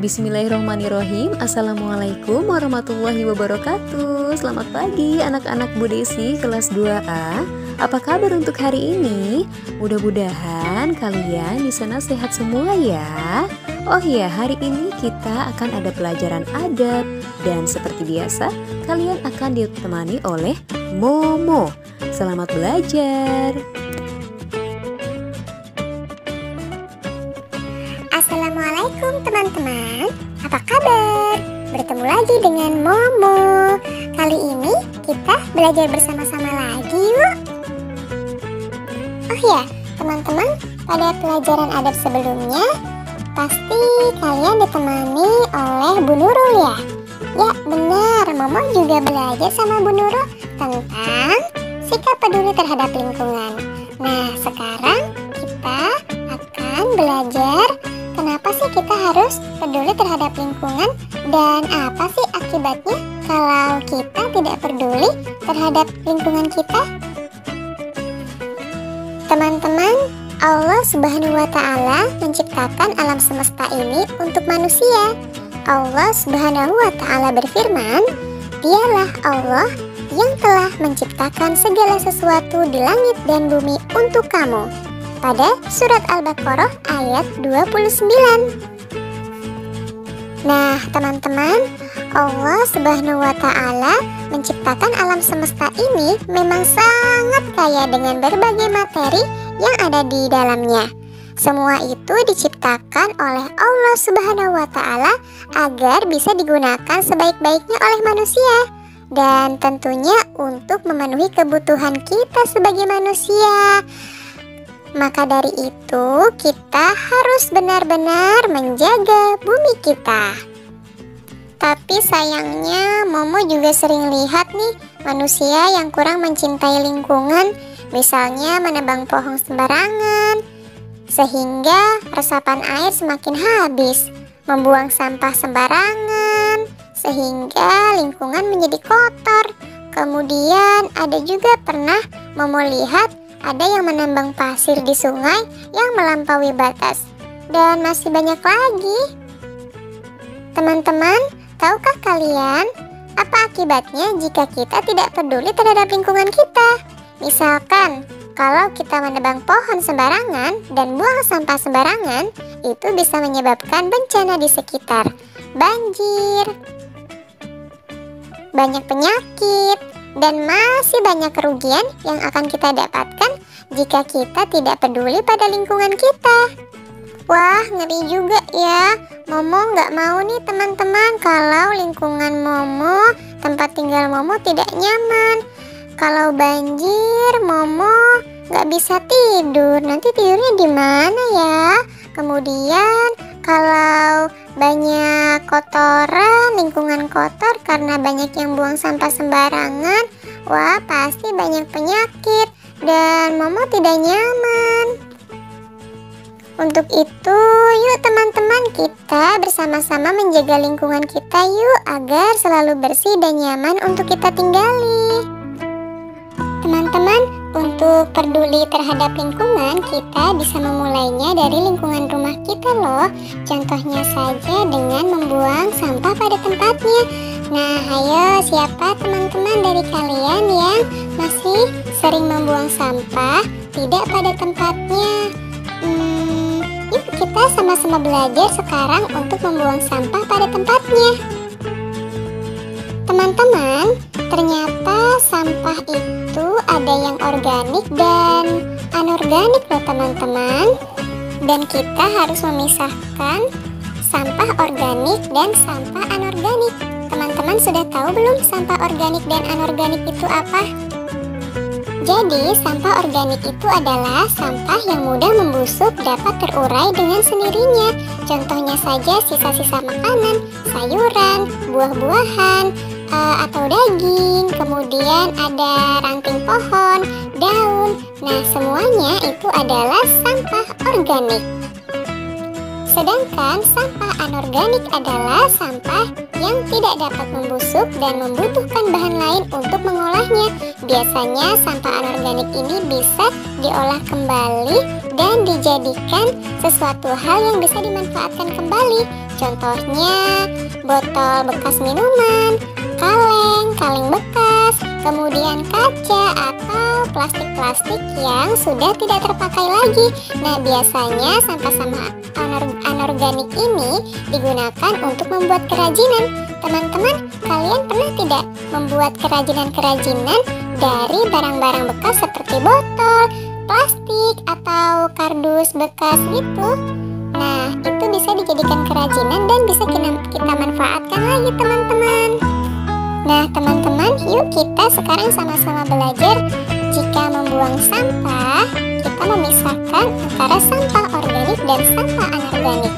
Bismillahirrahmanirrahim. Assalamualaikum warahmatullahi wabarakatuh. Selamat pagi anak-anak Bu Desi kelas 2A. Apa kabar untuk hari ini? Mudah-mudahan kalian di sana sehat semua ya. Oh iya, hari ini kita akan ada pelajaran adab. Dan seperti biasa, kalian akan ditemani oleh Momo. Selamat belajar. Assalamualaikum teman-teman, apa kabar? Bertemu lagi dengan Momo. Kali ini kita belajar bersama-sama lagi yuk. Oh ya, teman-teman, pada pelajaran adab sebelumnya pasti kalian ditemani oleh Bu Nurul ya? Ya benar, Momo juga belajar sama Bu Nurul tentang sikap peduli terhadap lingkungan. Nah, sekarang kita akan belajar kenapa sih kita harus peduli terhadap lingkungan dan apa sih akibatnya kalau kita tidak peduli terhadap lingkungan kita? Teman-teman, Allah Subhanahu wa Ta'ala menciptakan alam semesta ini untuk manusia. Allah Subhanahu wa Ta'ala berfirman, "Dialah Allah yang telah menciptakan segala sesuatu di langit dan bumi untuk kamu." Pada surat Al-Baqarah ayat 29. Nah, teman-teman, Allah Subhanahu wa Ta'ala menciptakan alam semesta ini memang sangat kaya dengan berbagai materi yang ada di dalamnya. Semua itu diciptakan oleh Allah Subhanahu wa Ta'ala agar bisa digunakan sebaik-baiknya oleh manusia dan tentunya untuk memenuhi kebutuhan kita sebagai manusia. Maka dari itu kita harus benar-benar menjaga bumi kita. Tapi sayangnya Momo juga sering lihat nih manusia yang kurang mencintai lingkungan, misalnya menebang pohon sembarangan, sehingga resapan air semakin habis, membuang sampah sembarangan, sehingga lingkungan menjadi kotor. Kemudian ada juga pernah Momo lihat ada yang menambang pasir di sungai yang melampaui batas. Dan masih banyak lagi. Teman-teman, tahukah kalian apa akibatnya jika kita tidak peduli terhadap lingkungan kita? Misalkan, kalau kita menebang pohon sembarangan dan buang sampah sembarangan, itu bisa menyebabkan bencana di sekitar. Banjir, banyak penyakit, dan masih banyak kerugian yang akan kita dapatkan jika kita tidak peduli pada lingkungan kita. Wah, ngeri juga ya. Momo nggak mau nih teman-teman kalau lingkungan Momo, tempat tinggal Momo tidak nyaman. Kalau banjir, Momo nggak bisa tidur. Nanti tidurnya di mana ya? Kemudian kalau banyak kotoran, lingkungan kotor karena banyak yang buang sampah sembarangan, wah pasti banyak penyakit dan Momo tidak nyaman. Untuk itu, yuk teman-teman, kita bersama-sama menjaga lingkungan kita yuk agar selalu bersih dan nyaman untuk kita tinggali. Teman-teman, untuk peduli terhadap lingkungan, kita bisa memulainya dari lingkungan rumah kita loh. Contohnya saja dengan membuang sampah pada tempatnya. Nah, ayo siapa teman-teman dari kalian yang masih sering membuang sampah tidak pada tempatnya? Yuk kita sama-sama belajar sekarang untuk membuang sampah pada tempatnya. Teman-teman, ternyata sampah itu ada yang organik dan anorganik loh teman-teman. Dan kita harus memisahkan sampah organik dan sampah anorganik. Teman-teman sudah tahu belum sampah organik dan anorganik itu apa? Jadi, sampah organik itu adalah sampah yang mudah membusuk, dapat terurai dengan sendirinya. Contohnya saja sisa-sisa makanan, sayuran, buah-buahan, atau daging, kemudian ada ranting pohon, daun. Nah, semuanya itu adalah sampah organik. Sedangkan sampah anorganik adalah sampah yang tidak dapat membusuk dan membutuhkan bahan lain untuk mengolahnya. Biasanya sampah anorganik ini bisa diolah kembali dan dijadikan sesuatu hal yang bisa dimanfaatkan kembali. Contohnya botol bekas minuman, kaleng bekas, kemudian kaca atau plastik-plastik yang sudah tidak terpakai lagi. Nah, biasanya sampah-sampah anorganik ini digunakan untuk membuat kerajinan. Teman-teman, kalian pernah tidak membuat kerajinan-kerajinan dari barang-barang bekas seperti botol, plastik, atau kardus bekas itu? Nah, itu bisa dijadikan kerajinan dan bisa kita manfaatkan lagi, teman-teman. Nah, teman-teman, yuk kita sekarang sama-sama belajar jika membuang sampah, kita memisahkan antara sampah organik dan sampah anorganik.